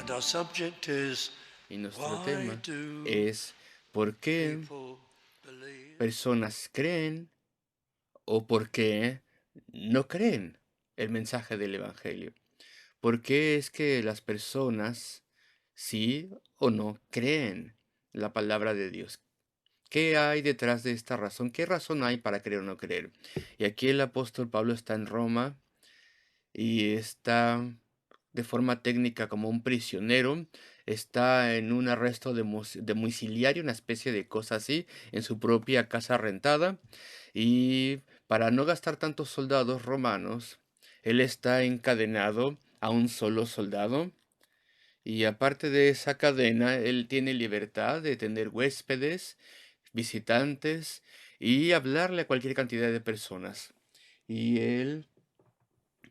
And our subject is, Y nuestro why tema do es ¿por qué people believe? personas creen o por qué no creen el mensaje del Evangelio? ¿Por qué es que las personas sí o no creen la palabra de Dios? ¿Qué hay detrás de esta razón? ¿Qué razón hay para creer o no creer? Y aquí el apóstol Pablo está en Roma y está de forma técnica como un prisionero, está en un arresto domiciliario, una especie de cosa así, en su propia casa rentada, y para no gastar tantos soldados romanos, él está encadenado a un solo soldado, y aparte de esa cadena, él tiene libertad de tener huéspedes, visitantes, y hablarle a cualquier cantidad de personas. Y él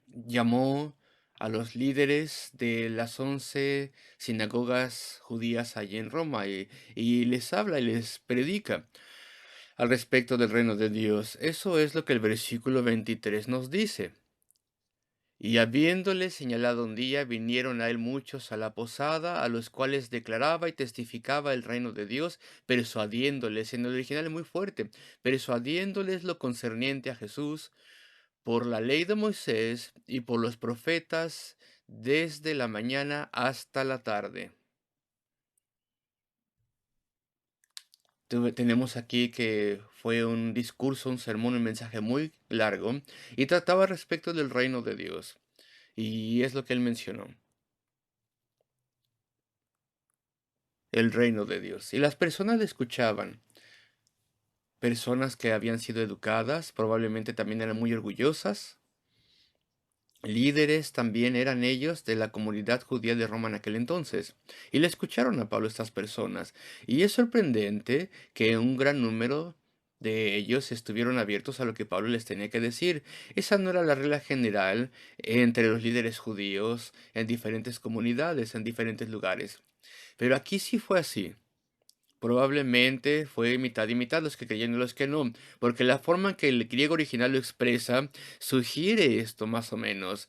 llamó a los líderes de las 11 sinagogas judías allí en Roma y les habla y les predica al respecto del reino de Dios. Eso es lo que el versículo 23 nos dice. Y habiéndole señalado un día, vinieron a él muchos a la posada, a los cuales declaraba y testificaba el reino de Dios, persuadiéndoles, en el original es muy fuerte, persuadiéndoles lo concerniente a Jesús por la ley de Moisés y por los profetas desde la mañana hasta la tarde. Tenemos aquí que fue un discurso, un sermón, un mensaje muy largo y trataba respecto del reino de Dios. Y es lo que él mencionó, el reino de Dios. Y las personas le escuchaban, personas que habían sido educadas, probablemente también eran muy orgullosas. Líderes también eran ellos de la comunidad judía de Roma en aquel entonces, y le escucharon a Pablo estas personas. Y es sorprendente que un gran número de ellos estuvieron abiertos a lo que Pablo les tenía que decir. Esa no era la regla general entre los líderes judíos en diferentes comunidades, en diferentes lugares. Pero aquí sí fue así. Probablemente fue mitad y mitad los que creyeron y los que no, porque la forma en que el griego original lo expresa sugiere esto más o menos.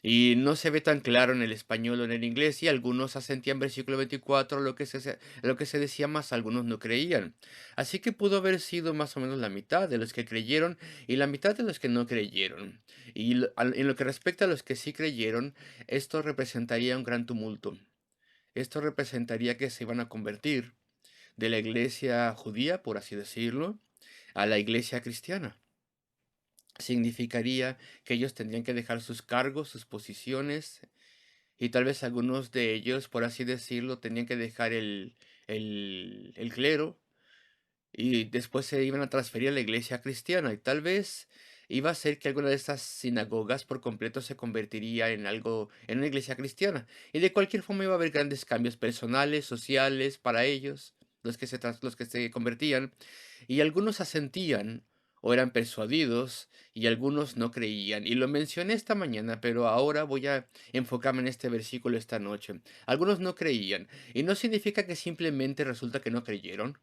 Y no se ve tan claro en el español o en el inglés, y algunos asentían versículo 24 lo que se decía más, algunos no creían. Así que pudo haber sido más o menos la mitad de los que creyeron y la mitad de los que no creyeron. Y en lo que respecta a los que sí creyeron, esto representaría un gran tumulto. Esto representaría que se iban a convertir de la iglesia judía, por así decirlo, a la iglesia cristiana. Significaría que ellos tendrían que dejar sus cargos, sus posiciones, y tal vez algunos de ellos, por así decirlo, tenían que dejar el clero y después se iban a transferir a la iglesia cristiana. Y tal vez iba a ser que alguna de estas sinagogas por completo se convertiría en algo, en una iglesia cristiana. Y de cualquier forma iba a haber grandes cambios personales, sociales para ellos, los que se convertían. Y algunos asentían o eran persuadidos y algunos no creían. Y lo mencioné esta mañana, pero ahora voy a enfocarme en este versículo esta noche. Algunos no creían. Y no significa que simplemente resulta que no creyeron,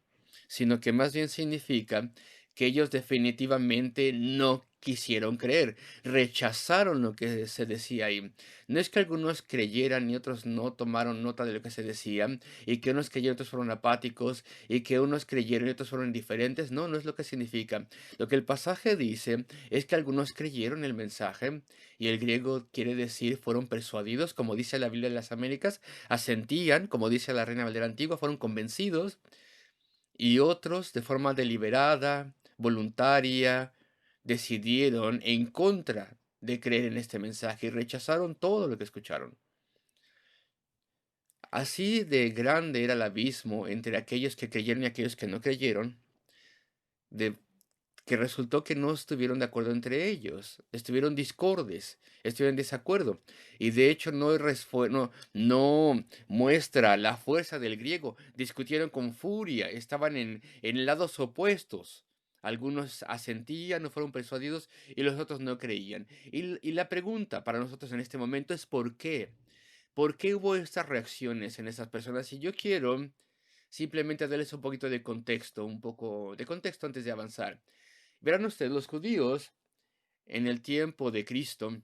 sino que más bien significa que ellos definitivamente no quisieron creer, rechazaron lo que se decía ahí. No es que algunos creyeran y otros no tomaron nota de lo que se decía, y que unos creyeron y otros fueron apáticos, y que unos creyeron y otros fueron indiferentes. No, no es lo que significa. Lo que el pasaje dice es que algunos creyeron el mensaje, y el griego quiere decir fueron persuadidos, como dice la Biblia de las Américas, asentían, como dice la Reina Valera Antigua, fueron convencidos, y otros de forma deliberada, voluntaria, decidieron en contra de creer en este mensaje y rechazaron todo lo que escucharon. Así de grande era el abismo entre aquellos que creyeron y aquellos que no creyeron, de que resultó que no estuvieron de acuerdo entre ellos, estuvieron discordes, estuvieron en desacuerdo. Y de hecho no muestra la fuerza del griego, discutieron con furia, estaban en lados opuestos. Algunos asentían, no fueron persuadidos, y los otros no creían. Y la pregunta para nosotros en este momento es ¿por qué? ¿Por qué hubo estas reacciones en esas personas? Y yo quiero simplemente darles un poquito de contexto, un poco de contexto antes de avanzar. Verán ustedes, los judíos en el tiempo de Cristo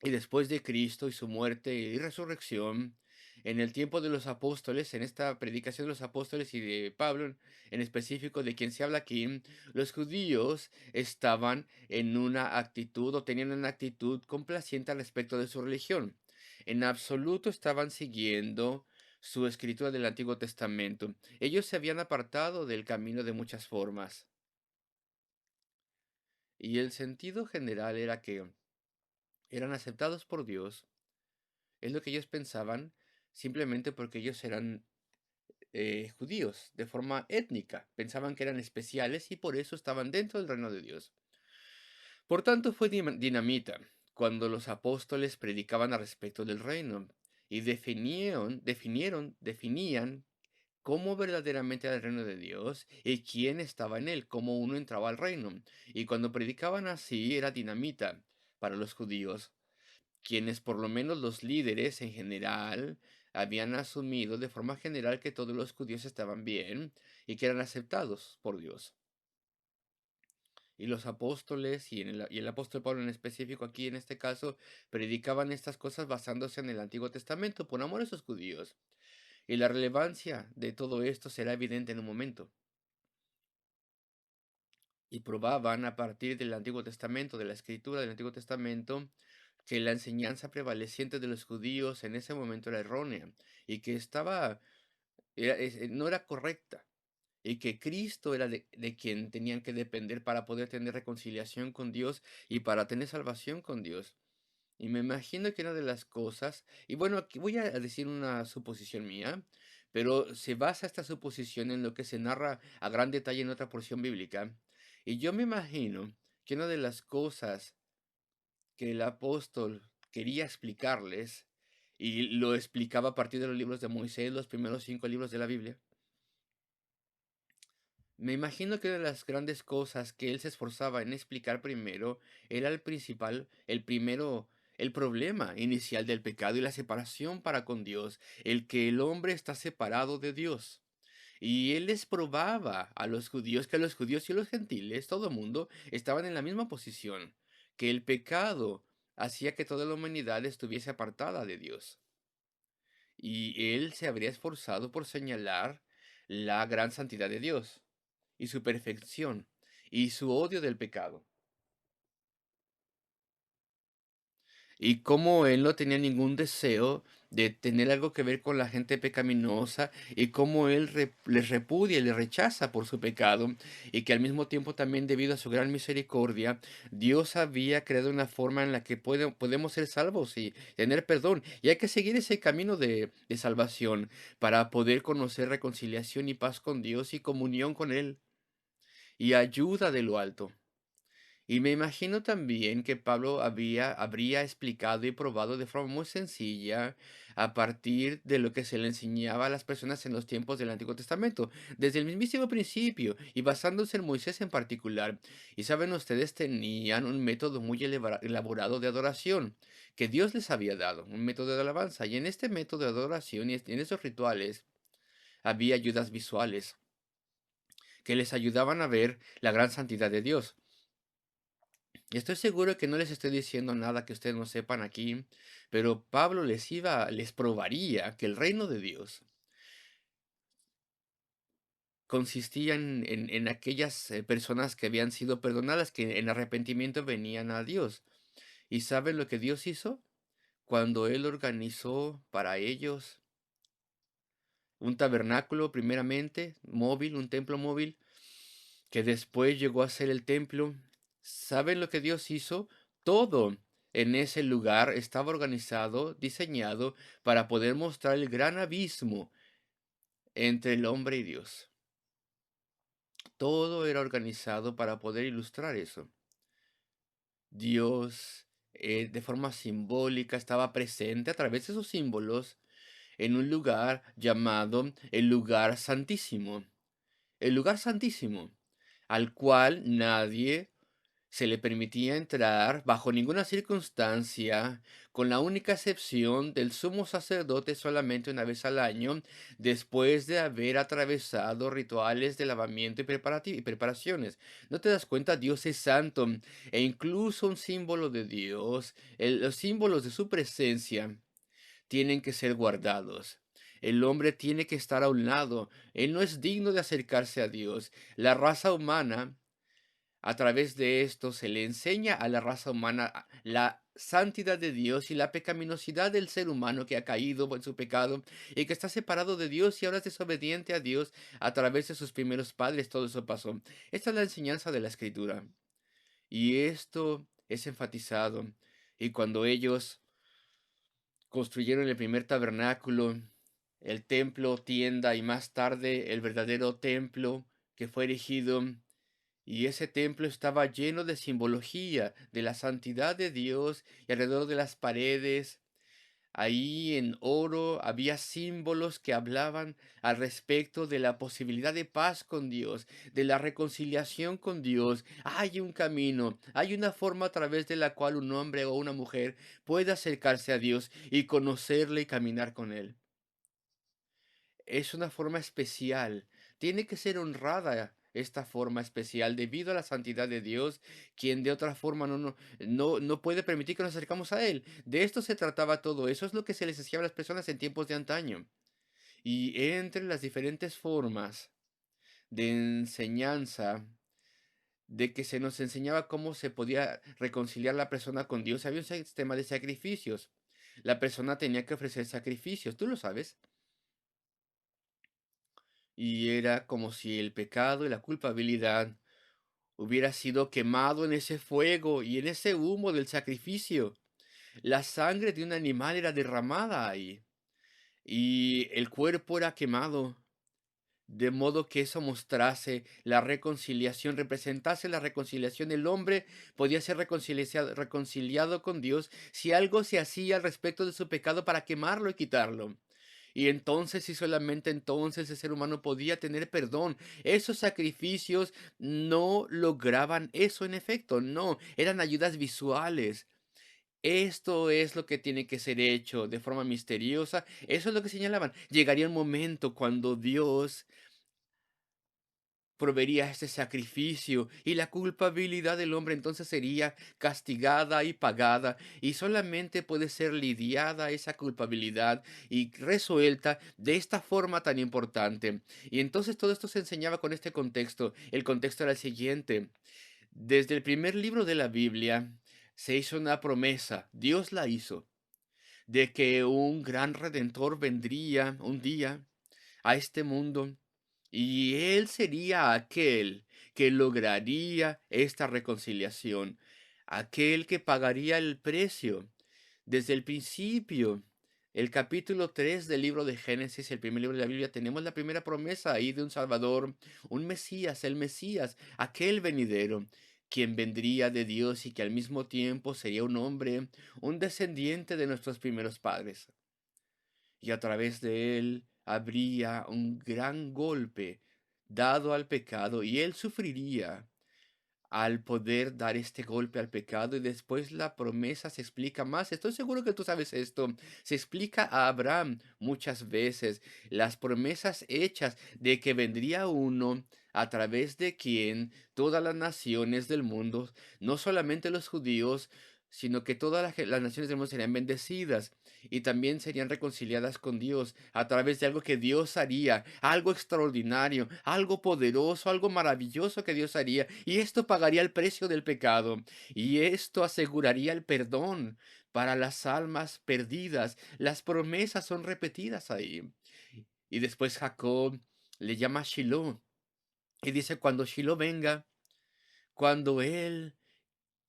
y después de Cristo y su muerte y resurrección, En el tiempo de los apóstoles, en esta predicación de los apóstoles y de Pablo en específico, de quien se habla aquí, los judíos estaban en una actitud o tenían una actitud complaciente al respecto de su religión. En absoluto estaban siguiendo su escritura del Antiguo Testamento. Ellos se habían apartado del camino de muchas formas. Y el sentido general era que eran aceptados por Dios, es lo que ellos pensaban, simplemente porque ellos eran judíos de forma étnica. Pensaban que eran especiales y por eso estaban dentro del reino de Dios. Por tanto, fue dinamita cuando los apóstoles predicaban al respecto del reino y definían cómo verdaderamente era el reino de Dios y quién estaba en él, cómo uno entraba al reino. Y cuando predicaban así, era dinamita para los judíos, quienes por lo menos los líderes en general habían asumido de forma general que todos los judíos estaban bien y que eran aceptados por Dios. Y los apóstoles, y el apóstol Pablo en específico aquí en este caso, predicaban estas cosas basándose en el Antiguo Testamento por amor a esos judíos. Y la relevancia de todo esto será evidente en un momento. Y probaban a partir del Antiguo Testamento, de la escritura del Antiguo Testamento, que la enseñanza prevaleciente de los judíos en ese momento era errónea y que no era correcta y que Cristo era de quien tenían que depender para poder tener reconciliación con Dios y para tener salvación con Dios. Y me imagino que una de las cosas, y bueno, aquí voy a decir una suposición mía, pero se basa esta suposición en lo que se narra a gran detalle en otra porción bíblica. Y yo me imagino que una de las cosas que el apóstol quería explicarles, y lo explicaba a partir de los libros de Moisés, los primeros 5 libros de la Biblia, me imagino que una de las grandes cosas que él se esforzaba en explicar primero era el problema inicial del pecado y la separación para con Dios, el que el hombre está separado de Dios. Y él les probaba a los judíos que los judíos y los gentiles, todo el mundo, estaban en la misma posición, que el pecado hacía que toda la humanidad estuviese apartada de Dios. Y él se habría esforzado por señalar la gran santidad de Dios y su perfección y su odio del pecado. Y cómo él no tenía ningún deseo de tener algo que ver con la gente pecaminosa y cómo él les repudia y les rechaza por su pecado y que al mismo tiempo también debido a su gran misericordia, Dios había creado una forma en la que podemos ser salvos y tener perdón. Y hay que seguir ese camino de salvación para poder conocer reconciliación y paz con Dios y comunión con Él y ayuda de lo alto. Y me imagino también que Pablo habría explicado y probado de forma muy sencilla a partir de lo que se le enseñaba a las personas en los tiempos del Antiguo Testamento, desde el mismísimo principio y basándose en Moisés en particular. Y saben, ustedes tenían un método muy elaborado de adoración que Dios les había dado, un método de alabanza. Y en este método de adoración y en esos rituales había ayudas visuales que les ayudaban a ver la gran santidad de Dios. Y estoy seguro que no les estoy diciendo nada que ustedes no sepan aquí, pero Pablo les probaría que el reino de Dios consistía en aquellas personas que habían sido perdonadas, que en arrepentimiento venían a Dios. ¿Y saben lo que Dios hizo? Cuando Él organizó para ellos un tabernáculo, primeramente, móvil, un templo móvil, que después llegó a ser el templo. ¿Saben lo que Dios hizo? Todo en ese lugar estaba organizado, diseñado para poder mostrar el gran abismo entre el hombre y Dios. Todo era organizado para poder ilustrar eso. Dios, de forma simbólica, estaba presente a través de esos símbolos en un lugar llamado el lugar santísimo. El lugar santísimo, al cual nadie se le permitía entrar bajo ninguna circunstancia, con la única excepción del sumo sacerdote solamente una vez al año, después de haber atravesado rituales de lavamiento y preparaciones. ¿No te das cuenta? Dios es santo e incluso un símbolo de Dios, los símbolos de su presencia tienen que ser guardados. El hombre tiene que estar a un lado. Él no es digno de acercarse a Dios. La raza humana, a través de esto, se le enseña a la raza humana la santidad de Dios y la pecaminosidad del ser humano que ha caído en su pecado y que está separado de Dios y ahora es desobediente a Dios a través de sus primeros padres. Todo eso pasó. Esta es la enseñanza de la Escritura. Y esto es enfatizado. Y cuando ellos construyeron el primer tabernáculo, el templo, tienda y más tarde el verdadero templo que fue erigido, y ese templo estaba lleno de simbología de la santidad de Dios y alrededor de las paredes ahí en oro había símbolos que hablaban al respecto de la posibilidad de paz con Dios, de la reconciliación con Dios. Hay un camino, hay una forma a través de la cual un hombre o una mujer puede acercarse a Dios y conocerle y caminar con Él. Es una forma especial. Tiene que ser honrada esta forma especial debido a la santidad de Dios, quien de otra forma no puede permitir que nos acercamos a Él. De esto se trataba todo. Eso es lo que se les decía a las personas en tiempos de antaño. Y entre las diferentes formas de enseñanza, de que se nos enseñaba cómo se podía reconciliar la persona con Dios, había un sistema de sacrificios. La persona tenía que ofrecer sacrificios, tú lo sabes. Y era como si el pecado y la culpabilidad hubiera sido quemado en ese fuego y en ese humo del sacrificio. La sangre de un animal era derramada ahí y el cuerpo era quemado, de modo que eso mostrase la reconciliación, representase la reconciliación. El hombre podía ser reconciliado con Dios si algo se hacía al respecto de su pecado para quemarlo y quitarlo. Y entonces, y solamente entonces, el ser humano podía tener perdón. Esos sacrificios no lograban eso en efecto, no, eran ayudas visuales. Esto es lo que tiene que ser hecho de forma misteriosa. Eso es lo que señalaban. Llegaría un momento cuando Dios proveería este sacrificio y la culpabilidad del hombre entonces sería castigada y pagada y solamente puede ser lidiada esa culpabilidad y resuelta de esta forma tan importante. Y entonces todo esto se enseñaba con este contexto. El contexto era el siguiente. Desde el primer libro de la Biblia se hizo una promesa, Dios la hizo, de que un gran redentor vendría un día a este mundo y él sería aquel que lograría esta reconciliación, aquel que pagaría el precio. Desde el principio, el capítulo 3 del libro de Génesis, el primer libro de la Biblia, tenemos la primera promesa ahí de un Salvador, un Mesías, el Mesías, aquel venidero, quien vendría de Dios y que al mismo tiempo sería un hombre, un descendiente de nuestros primeros padres. Y a través de él habría un gran golpe dado al pecado y él sufriría al poder dar este golpe al pecado y después la promesa se explica más. Estoy seguro que tú sabes esto. Se explica a Abraham muchas veces las promesas hechas de que vendría uno a través de quien todas las naciones del mundo, no solamente los judíos, sino que todas las naciones del mundo serían bendecidas y también serían reconciliadas con Dios a través de algo que Dios haría, algo extraordinario, algo poderoso, algo maravilloso que Dios haría. Y esto pagaría el precio del pecado. Y esto aseguraría el perdón para las almas perdidas. Las promesas son repetidas ahí. Y después Jacob le llama Shiloh y dice, cuando Shiloh venga, cuando él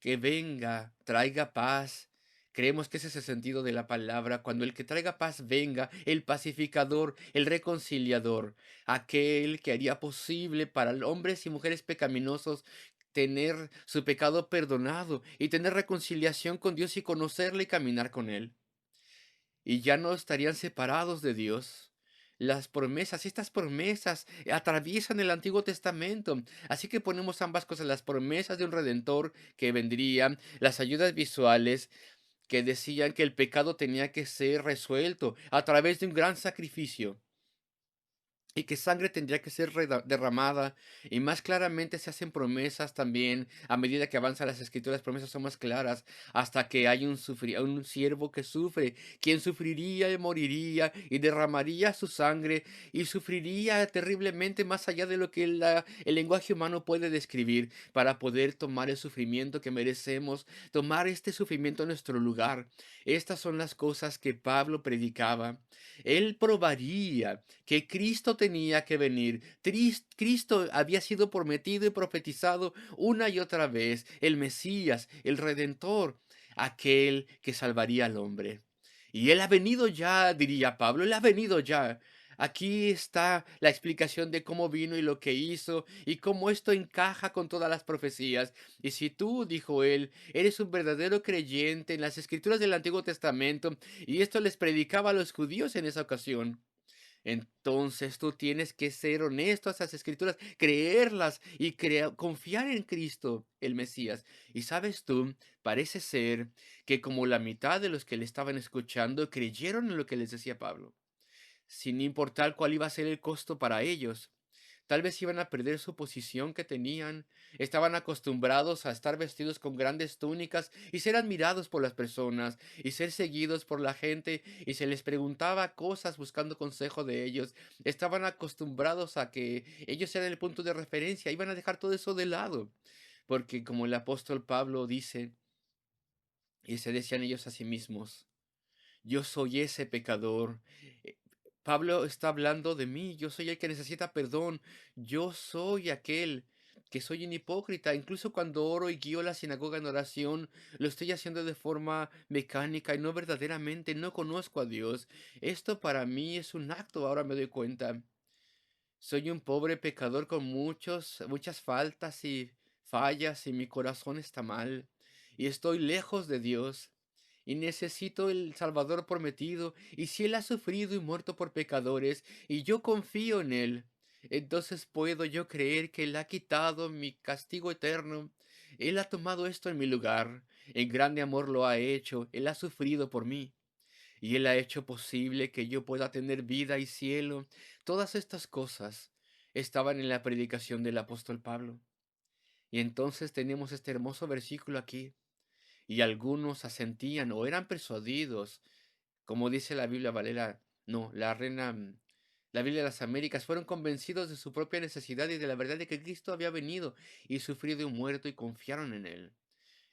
que venga, traiga paz. Creemos que ese es el sentido de la palabra. Cuando el que traiga paz venga, el pacificador, el reconciliador, aquel que haría posible para hombres y mujeres pecaminosos tener su pecado perdonado y tener reconciliación con Dios y conocerle y caminar con Él. Y ya no estarían separados de Dios. Las promesas, estas promesas atraviesan el Antiguo Testamento. Así que ponemos ambas cosas, las promesas de un redentor que vendría, las ayudas visuales que decían que el pecado tenía que ser resuelto a través de un gran sacrificio. y que sangre tendría que ser derramada, y más claramente se hacen promesas también, a medida que avanzan las escrituras, promesas son más claras, hasta que hay un siervo que sufre, quien sufriría y moriría, y derramaría su sangre, y sufriría terriblemente más allá de lo que el lenguaje humano puede describir, para poder tomar el sufrimiento que merecemos, tomar este sufrimiento en nuestro lugar. Estas son las cosas que Pablo predicaba. Él probaría que Cristo tenía que venir. Cristo había sido prometido y profetizado una y otra vez, el Mesías, el Redentor, aquel que salvaría al hombre. Y Él ha venido ya, diría Pablo, Él ha venido ya. Aquí está la explicación de cómo vino y lo que hizo y cómo esto encaja con todas las profecías. Y si tú, dijo él, eres un verdadero creyente en las escrituras del Antiguo Testamento, y esto les predicaba a los judíos en esa ocasión, entonces tú tienes que ser honesto a esas escrituras, creerlas y confiar en Cristo, el Mesías. Y sabes tú, parece ser que como la mitad de los que le estaban escuchando creyeron en lo que les decía Pablo, sin importar cuál iba a ser el costo para ellos. Tal vez iban a perder su posición que tenían. Estaban acostumbrados a estar vestidos con grandes túnicas y ser admirados por las personas y ser seguidos por la gente, y se les preguntaba cosas buscando consejo de ellos. Estaban acostumbrados a que ellos eran el punto de referencia. Iban a dejar todo eso de lado. Porque como el apóstol Pablo dice, y se decían ellos a sí mismos, yo soy ese pecador. Eh, Pablo está hablando de mí. Yo soy el que necesita perdón. Yo soy aquel que soy un hipócrita. Incluso cuando oro y guío la sinagoga en oración, lo estoy haciendo de forma mecánica y no verdaderamente. No conozco a Dios. Esto para mí es un acto, ahora me doy cuenta. Soy un pobre pecador con muchas faltas y fallas, y mi corazón está mal y estoy lejos de Dios y necesito el Salvador prometido. Y si Él ha sufrido y muerto por pecadores y yo confío en Él, entonces puedo yo creer que Él ha quitado mi castigo eterno. Él ha tomado esto en mi lugar. En grande amor lo ha hecho. Él ha sufrido por mí. Y Él ha hecho posible que yo pueda tener vida y cielo. Todas estas cosas estaban en la predicación del apóstol Pablo. Y entonces tenemos este hermoso versículo aquí. Y algunos asentían o eran persuadidos, como dice la Biblia Valera, no, la Biblia de las Américas, fueron convencidos de su propia necesidad y de la verdad de que Cristo había venido y sufrido y muerto, y confiaron en Él,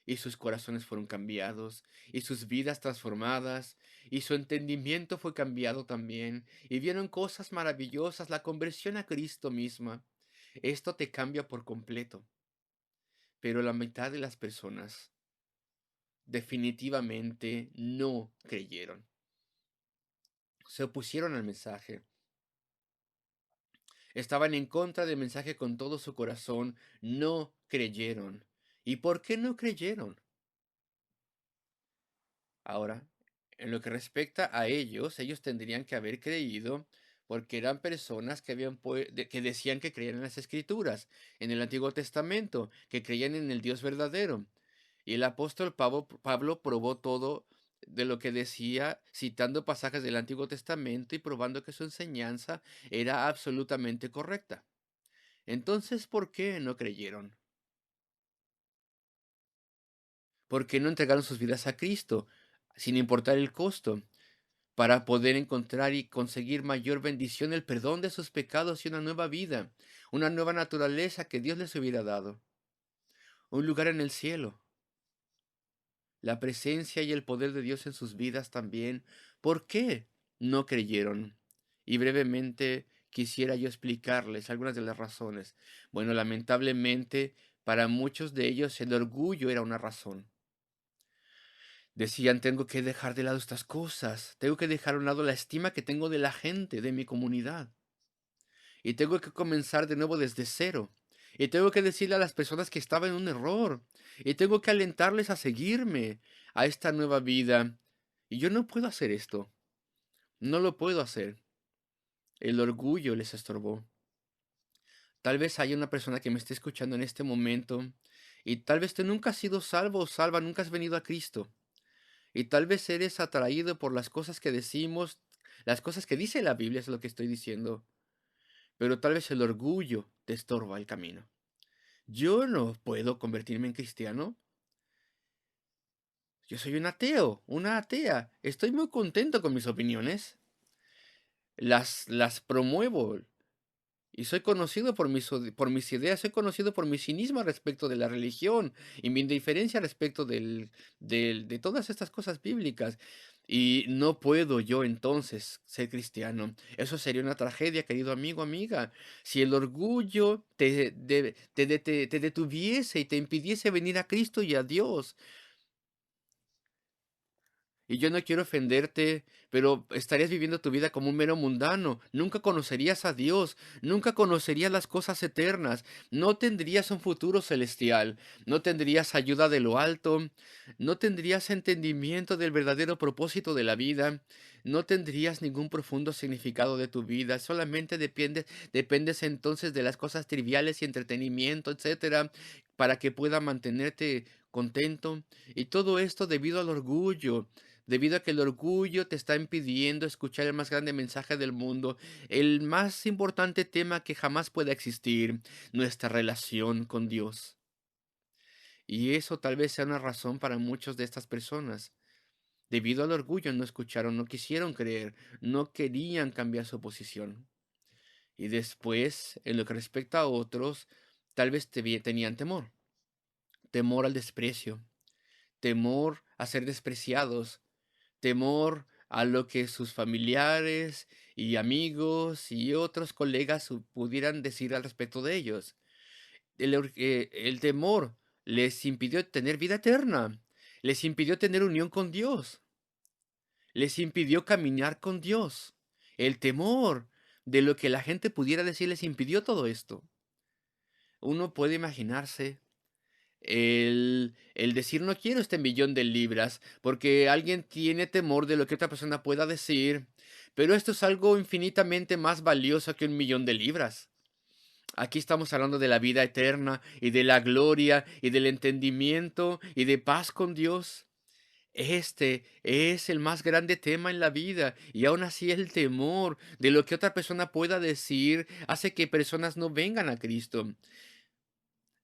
y sus corazones fueron cambiados, y sus vidas transformadas, y su entendimiento fue cambiado también, y vieron cosas maravillosas, la conversión a Cristo misma. Esto te cambia por completo, pero la mitad de las personas definitivamente no creyeron, se opusieron al mensaje, estaban en contra del mensaje con todo su corazón, no creyeron. ¿Y por qué no creyeron? Ahora, en lo que respecta a ellos tendrían que haber creído porque eran personas que que decían que creían en las Escrituras, en el Antiguo Testamento, que creían en el Dios verdadero. Y el apóstol Pablo probó todo de lo que decía, citando pasajes del Antiguo Testamento y probando que su enseñanza era absolutamente correcta. Entonces, ¿por qué no creyeron? ¿Por qué no entregaron sus vidas a Cristo, sin importar el costo, para poder encontrar y conseguir mayor bendición, el perdón de sus pecados y una nueva vida, una nueva naturaleza que Dios les hubiera dado, un lugar en el cielo, la presencia y el poder de Dios en sus vidas también? ¿Por qué no creyeron? Y brevemente quisiera yo explicarles algunas de las razones. Bueno, lamentablemente para muchos de ellos el orgullo era una razón. Decían, tengo que dejar de lado estas cosas, tengo que dejar a un lado la estima que tengo de la gente, de mi comunidad, y tengo que comenzar de nuevo desde cero. Y tengo que decirle a las personas que estaba en un error, y tengo que alentarles a seguirme a esta nueva vida. Y yo no puedo hacer esto, no lo puedo hacer. El orgullo les estorbó. Tal vez haya una persona que me esté escuchando en este momento, y tal vez tú nunca has sido salvo o salva, nunca has venido a Cristo. Y tal vez eres atraído por las cosas que decimos, las cosas que dice la Biblia, es lo que estoy diciendo. pero tal vez el orgullo te estorba el camino. Yo no puedo convertirme en cristiano. Yo soy un ateo, una atea. Estoy muy contento con mis opiniones. Las promuevo. Y soy conocido por mis ideas, soy conocido por mi cinismo respecto de la religión y mi indiferencia respecto de todas estas cosas bíblicas. Y no puedo yo entonces ser cristiano. Eso sería una tragedia, querido amigo, amiga. Si el orgullo te detuviese y te impidiese venir a Cristo y a Dios. Y yo no quiero ofenderte, pero estarías viviendo tu vida como un mero mundano. Nunca conocerías a Dios, nunca conocerías las cosas eternas, no tendrías un futuro celestial, no tendrías ayuda de lo alto, no tendrías entendimiento del verdadero propósito de la vida, no tendrías ningún profundo significado de tu vida, solamente dependes entonces de las cosas triviales y entretenimiento, etcétera, para que pueda mantenerte contento. Y todo esto debido al orgullo. Debido a que el orgullo te está impidiendo escuchar el más grande mensaje del mundo, el más importante tema que jamás pueda existir, nuestra relación con Dios. Y eso tal vez sea una razón para muchas de estas personas. Debido al orgullo no escucharon, no quisieron creer, no querían cambiar su posición. Y después, en lo que respecta a otros, tal vez tenían temor. Temor al desprecio, temor a ser despreciados, temor a lo que sus familiares y amigos y otros colegas pudieran decir al respecto de ellos. El temor les impidió tener vida eterna, les impidió tener unión con Dios, les impidió caminar con Dios. El temor de lo que la gente pudiera decir les impidió todo esto. Uno puede imaginarse el decir no quiero este millón de libras, porque alguien tiene temor de lo que otra persona pueda decir, pero esto es algo infinitamente más valioso que un millón de libras. Aquí estamos hablando de la vida eterna y de la gloria y del entendimiento y de paz con Dios. Este es el más grande tema en la vida y aún así el temor de lo que otra persona pueda decir hace que personas no vengan a Cristo.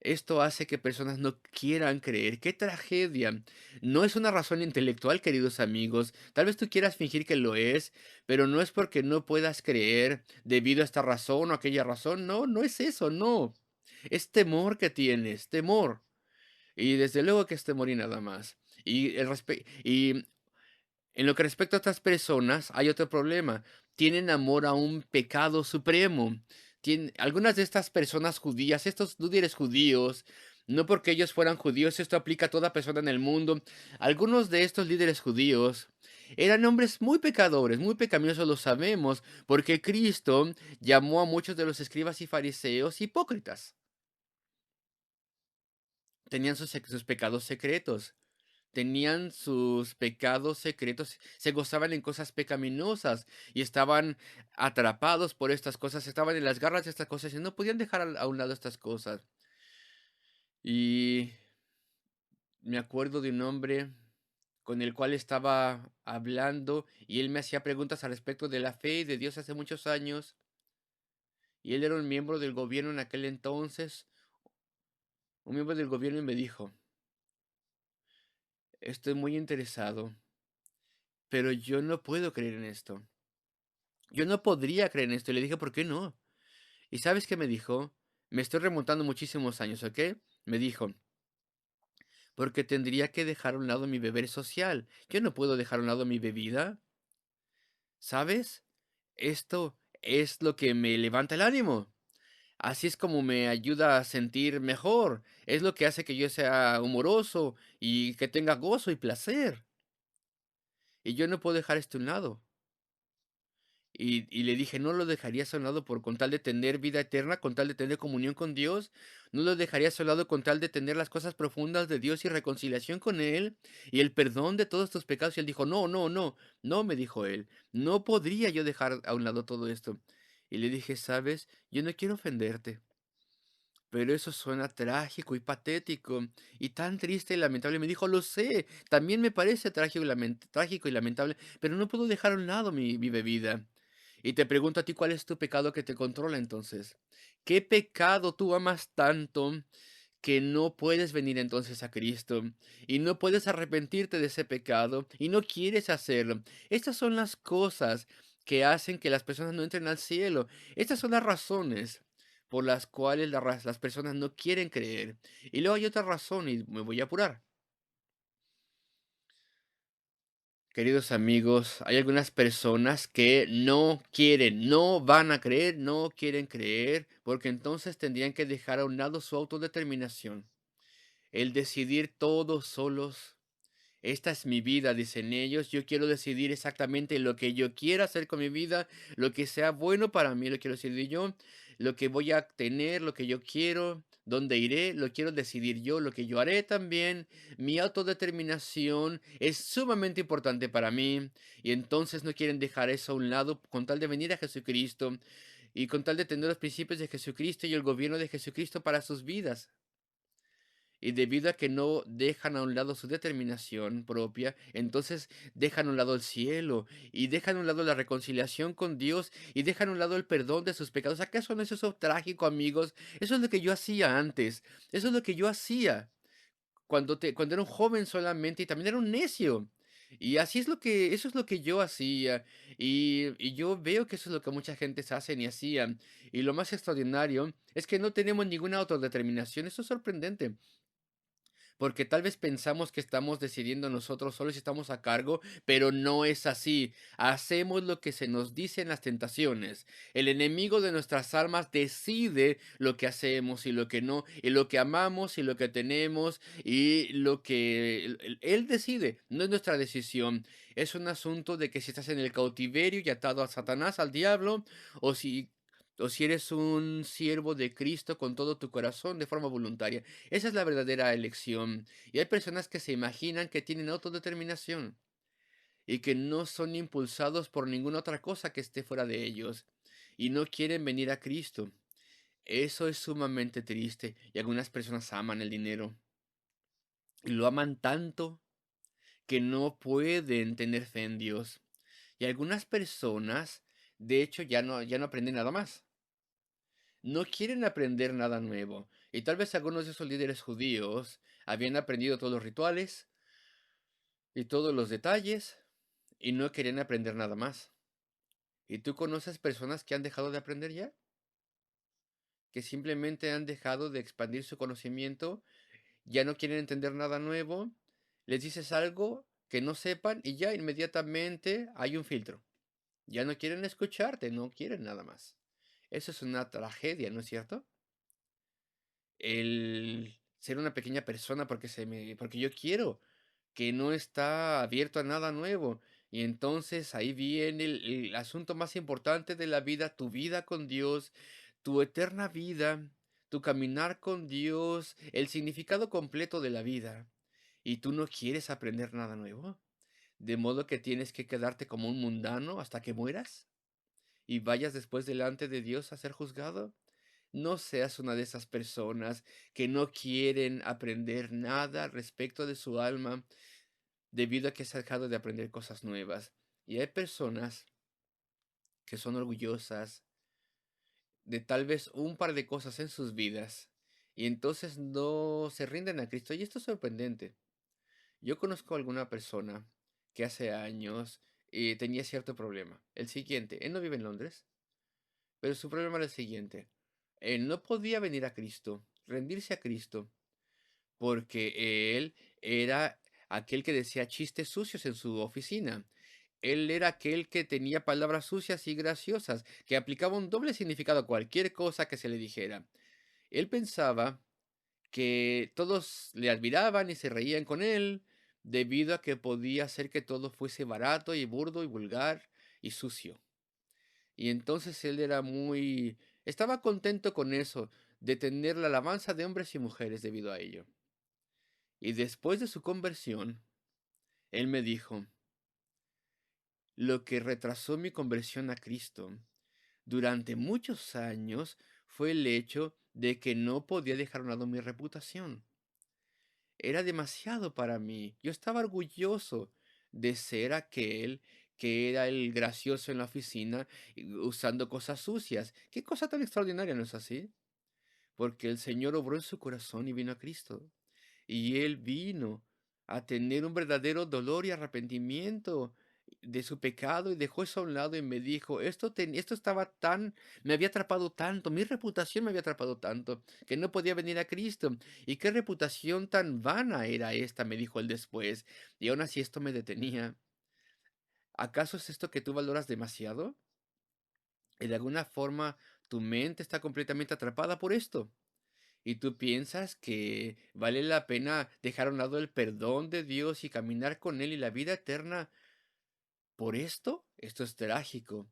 Esto hace que personas no quieran creer. ¡Qué tragedia! No es una razón intelectual, queridos amigos. Tal vez tú quieras fingir que lo es, pero no es porque no puedas creer debido a esta razón o aquella razón. No, no es eso, no. Es temor que tienes, temor. Y desde luego que es temor y nada más. Y en lo que respecta a otras personas, hay otro problema. Tienen amor a un pecado supremo. Algunas de estas personas judías, estos líderes judíos, no porque ellos fueran judíos, esto aplica a toda persona en el mundo. Algunos de estos líderes judíos eran hombres muy pecadores, muy pecaminosos, lo sabemos, porque Cristo llamó a muchos de los escribas y fariseos hipócritas. Tenían sus pecados secretos. Tenían sus pecados secretos, se gozaban en cosas pecaminosas y estaban atrapados por estas cosas, estaban en las garras de estas cosas y no podían dejar a un lado estas cosas. Y me acuerdo de un hombre con el cual estaba hablando y él me hacía preguntas al respecto de la fe y de Dios hace muchos años. Y él era un miembro del gobierno en aquel entonces, un miembro del gobierno y me dijo, estoy muy interesado, pero yo no puedo creer en esto. Yo no podría creer en esto. Y le dije, ¿por qué no? ¿Y sabes qué me dijo? Me estoy remontando muchísimos años, ¿ok? Me dijo, porque tendría que dejar a un lado mi beber social. Yo no puedo dejar a un lado mi bebida. ¿Sabes? Esto es lo que me levanta el ánimo. Así es como me ayuda a sentir mejor. Es lo que hace que yo sea humoroso y que tenga gozo y placer. Y yo no puedo dejar esto a un lado. Y le dije, ¿no lo dejarías a un lado por con tal de tener vida eterna, con tal de tener comunión con Dios? ¿No lo dejarías a un lado con tal de tener las cosas profundas de Dios y reconciliación con Él y el perdón de todos tus pecados? Y él dijo, no, no, no, no, me dijo él, no podría yo dejar a un lado todo esto. Y le dije, ¿sabes? Yo no quiero ofenderte, pero eso suena trágico y patético y tan triste y lamentable. Me dijo, lo sé, también me parece trágico y lamentable, pero no puedo dejar a un lado mi bebida. Y te pregunto a ti, ¿cuál es tu pecado que te controla entonces? ¿Qué pecado tú amas tanto que no puedes venir entonces a Cristo y no puedes arrepentirte de ese pecado y no quieres hacerlo? Estas son las cosas que hacen que las personas no entren al cielo. Estas son las razones por las cuales las personas no quieren creer. Y luego hay otra razón y me voy a apurar. Queridos amigos, hay algunas personas que no quieren, no van a creer, no quieren creer, porque entonces tendrían que dejar a un lado su autodeterminación, el decidir todos solos. Esta es mi vida, dicen ellos. Yo quiero decidir exactamente lo que yo quiera hacer con mi vida, lo que sea bueno para mí, lo quiero decidir yo, lo que voy a tener, lo que yo quiero, dónde iré, lo quiero decidir yo, lo que yo haré también. Mi autodeterminación es sumamente importante para mí y entonces no quieren dejar eso a un lado con tal de venir a Jesucristo y con tal de tener los principios de Jesucristo y el gobierno de Jesucristo para sus vidas. Y debido a que no dejan a un lado su determinación propia, entonces dejan a un lado el cielo y dejan a un lado la reconciliación con Dios y dejan a un lado el perdón de sus pecados. ¿Acaso no es eso trágico, amigos? Eso es lo que yo hacía antes. Eso es lo que yo hacía cuando era un joven solamente y también era un necio. Y así es eso es lo que yo hacía. Y yo veo que eso es lo que mucha gente hacen y hacían. Y lo más extraordinario es que no tenemos ninguna autodeterminación. Eso es sorprendente. Porque tal vez pensamos que estamos decidiendo nosotros solos y estamos a cargo, pero no es así. Hacemos lo que se nos dice en las tentaciones. El enemigo de nuestras almas decide lo que hacemos y lo que no, y lo que amamos y lo que tenemos, y lo que él decide. No es nuestra decisión. Es un asunto de que si estás en el cautiverio y atado a Satanás, al diablo, o si eres un siervo de Cristo con todo tu corazón de forma voluntaria. Esa es la verdadera elección. Y hay personas que se imaginan que tienen autodeterminación y que no son impulsados por ninguna otra cosa que esté fuera de ellos y no quieren venir a Cristo. Eso es sumamente triste y algunas personas aman el dinero y lo aman tanto que no pueden tener fe en Dios. Y algunas personas, de hecho, ya no aprenden nada más. No quieren aprender nada nuevo. Y tal vez algunos de esos líderes judíos habían aprendido todos los rituales y todos los detalles y no querían aprender nada más. ¿Y tú conoces personas que han dejado de aprender ya? Que simplemente han dejado de expandir su conocimiento, ya no quieren entender nada nuevo, les dices algo que no sepan y ya inmediatamente hay un filtro. Ya no quieren escucharte, no quieren nada más. Eso es una tragedia, ¿no es cierto? El ser una pequeña persona porque yo quiero, que no está abierto a nada nuevo. Y entonces ahí viene el asunto más importante de la vida, tu vida con Dios, tu eterna vida, tu caminar con Dios, el significado completo de la vida. ¿Y tú no quieres aprender nada nuevo? ¿De modo que tienes que quedarte como un mundano hasta que mueras? ¿Y vayas después delante de Dios a ser juzgado? No seas una de esas personas que no quieren aprender nada respecto de su alma debido a que has dejado de aprender cosas nuevas. Y hay personas que son orgullosas de tal vez un par de cosas en sus vidas y entonces no se rinden a Cristo. Y esto es sorprendente. Yo conozco a alguna persona que hace años tenía cierto problema. El siguiente, él no vive en Londres, pero su problema era el siguiente. Él no podía venir a Cristo, rendirse a Cristo, porque él era aquel que decía chistes sucios en su oficina. Él era aquel que tenía palabras sucias y graciosas, que aplicaba un doble significado a cualquier cosa que se le dijera. Él pensaba que todos le admiraban y se reían con él, debido a que podía hacer que todo fuese barato y burdo y vulgar y sucio. Y entonces él estaba contento con eso, de tener la alabanza de hombres y mujeres debido a ello. Y después de su conversión, él me dijo, lo que retrasó mi conversión a Cristo durante muchos años fue el hecho de que no podía dejar a un lado mi reputación. Era demasiado para mí. Yo estaba orgulloso de ser aquel que era el gracioso en la oficina usando cosas sucias. Qué cosa tan extraordinaria, ¿no es así? Porque el Señor obró en su corazón y vino a Cristo. Y él vino a tener un verdadero dolor y arrepentimiento de su pecado y dejó eso a un lado y me dijo, esto estaba tan, me había atrapado tanto, mi reputación me había atrapado tanto, que no podía venir a Cristo. Y qué reputación tan vana era esta, me dijo él después. Y aún así esto me detenía. ¿Acaso es esto que tú valoras demasiado? Y de alguna forma tu mente está completamente atrapada por esto. ¿Y tú piensas que vale la pena dejar a un lado el perdón de Dios y caminar con Él y la vida eterna por esto? Esto es trágico,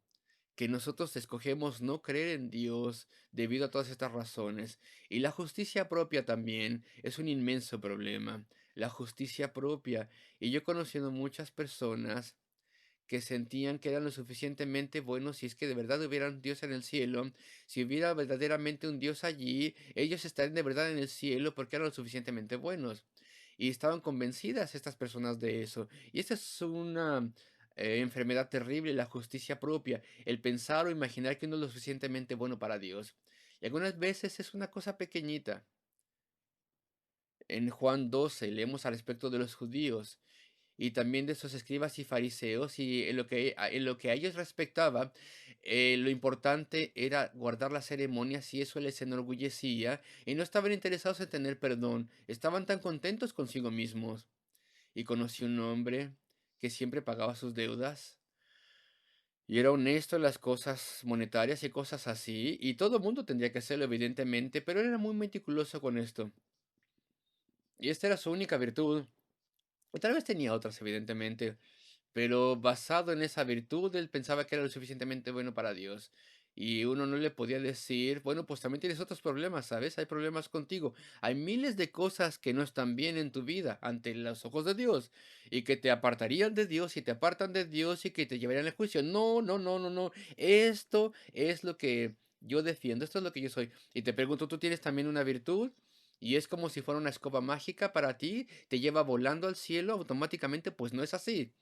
que nosotros escogemos no creer en Dios debido a todas estas razones. Y la justicia propia también es un inmenso problema. La justicia propia. Y yo he conocido muchas personas que sentían que eran lo suficientemente buenos, si es que de verdad hubiera un Dios en el cielo, si hubiera verdaderamente un Dios allí, ellos estarían de verdad en el cielo porque eran lo suficientemente buenos. Y estaban convencidas estas personas de eso. Y esta es una enfermedad terrible, la justicia propia, el pensar o imaginar que uno es lo suficientemente bueno para Dios. Y algunas veces es una cosa pequeñita. En Juan 12 leemos al respecto de los judíos y también de sus escribas y fariseos, y en lo que a ellos respectaba, lo importante era guardar las ceremonias y eso les enorgullecía, y no estaban interesados en tener perdón, estaban tan contentos consigo mismos. Y conocí un hombre que siempre pagaba sus deudas, y era honesto en las cosas monetarias y cosas así, y todo el mundo tendría que hacerlo, evidentemente, pero él era muy meticuloso con esto. Y esta era su única virtud. Y tal vez tenía otras, evidentemente, pero basado en esa virtud, él pensaba que era lo suficientemente bueno para Dios. Y uno no le podía decir, bueno, pues también tienes otros problemas, ¿sabes? Hay problemas contigo. Hay miles de cosas que no están bien en tu vida ante los ojos de Dios y que te apartarían de Dios y te apartan de Dios y que te llevarían al juicio. No, no, no, no, no. Esto es lo que yo defiendo, esto es lo que yo soy. Y te pregunto, ¿tú tienes también una virtud? Y es como si fuera una escoba mágica para ti, te lleva volando al cielo automáticamente, pues no es así.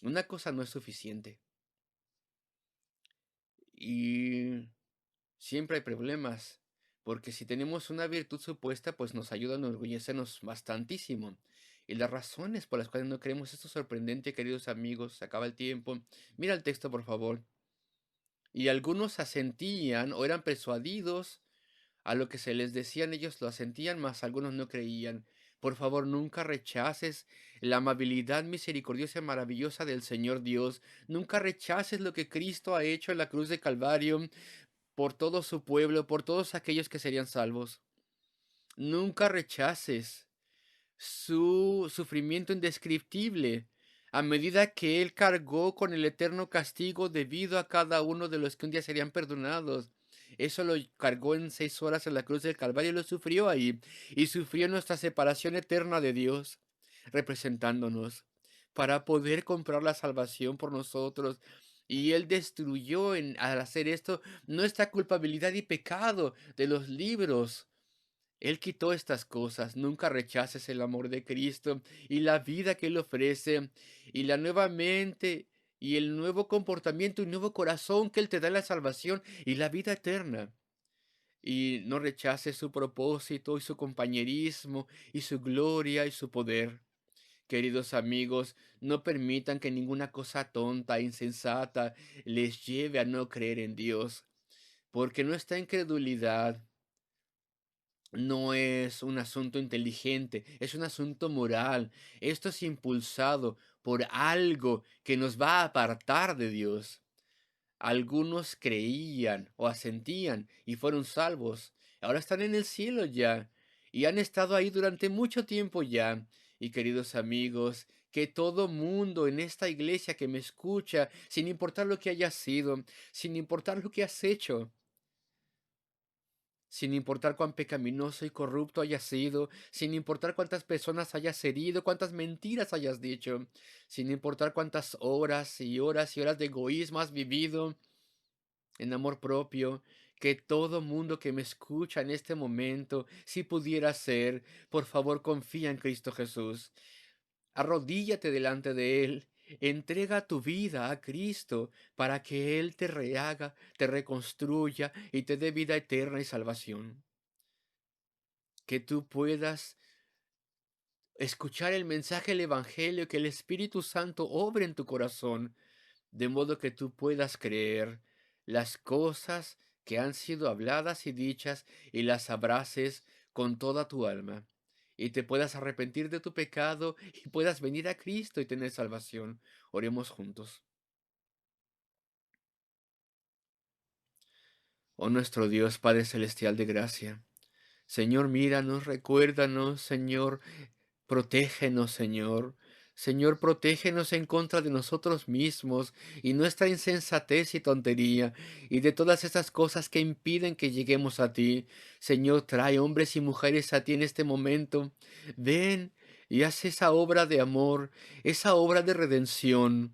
Una cosa no es suficiente. Y siempre hay problemas, porque si tenemos una virtud supuesta, pues nos ayuda a enorgullecernos bastantísimo. Y las razones por las cuales no creemos esto es sorprendente, queridos amigos. Se acaba el tiempo. Mira el texto, por favor. Y algunos asentían o eran persuadidos a lo que se les decían, ellos lo asentían, mas algunos no creían. Por favor, nunca rechaces la amabilidad misericordiosa y maravillosa del Señor Dios. Nunca rechaces lo que Cristo ha hecho en la cruz de Calvario por todo su pueblo, por todos aquellos que serían salvos. Nunca rechaces su sufrimiento indescriptible, a medida que Él cargó con el eterno castigo debido a cada uno de los que un día serían perdonados. Eso lo cargó en 6 horas en la cruz del Calvario y lo sufrió ahí. Y sufrió nuestra separación eterna de Dios, representándonos, para poder comprar la salvación por nosotros. Y Él destruyó al hacer esto nuestra culpabilidad y pecado de los libros. Él quitó estas cosas, nunca rechaces el amor de Cristo y la vida que Él ofrece y la nueva mente y el nuevo comportamiento y nuevo corazón que Él te da en la salvación y la vida eterna. Y no rechaces su propósito y su compañerismo y su gloria y su poder. Queridos amigos, no permitan que ninguna cosa tonta, insensata, les lleve a no creer en Dios, porque nuestra incredulidad no es un asunto inteligente, es un asunto moral. Esto es impulsado por algo que nos va a apartar de Dios. Algunos creían o asentían y fueron salvos. Ahora están en el cielo ya y han estado ahí durante mucho tiempo ya. Y queridos amigos, que todo mundo en esta iglesia que me escucha, sin importar lo que haya sido, sin importar lo que has hecho, sin importar cuán pecaminoso y corrupto hayas sido, sin importar cuántas personas hayas herido, cuántas mentiras hayas dicho, sin importar cuántas horas y horas y horas de egoísmo has vivido en amor propio, que todo mundo que me escucha en este momento, si pudiera ser, por favor confía en Cristo Jesús. Arrodíllate delante de Él Entrega tu vida a Cristo para que Él te rehaga, te reconstruya y te dé vida eterna y salvación. Que tú puedas escuchar el mensaje del Evangelio, que el Espíritu Santo obre en tu corazón, de modo que tú puedas creer las cosas que han sido habladas y dichas y las abraces con toda tu alma, y te puedas arrepentir de tu pecado y puedas venir a Cristo y tener salvación. Oremos juntos. Oh nuestro Dios, Padre Celestial de gracia, Señor, míranos, recuérdanos, Señor, protégenos, Señor. Señor, protégenos en contra de nosotros mismos y nuestra insensatez y tontería y de todas esas cosas que impiden que lleguemos a ti. Señor, trae hombres y mujeres a ti en este momento. Ven y haz esa obra de amor, esa obra de redención.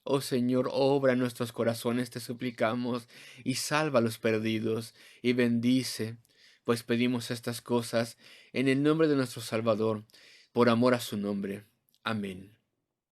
Oh Señor, obra en nuestros corazones, te suplicamos, y salva a los perdidos, y bendice, pues pedimos estas cosas en el nombre de nuestro Salvador, por amor a su nombre. Amén.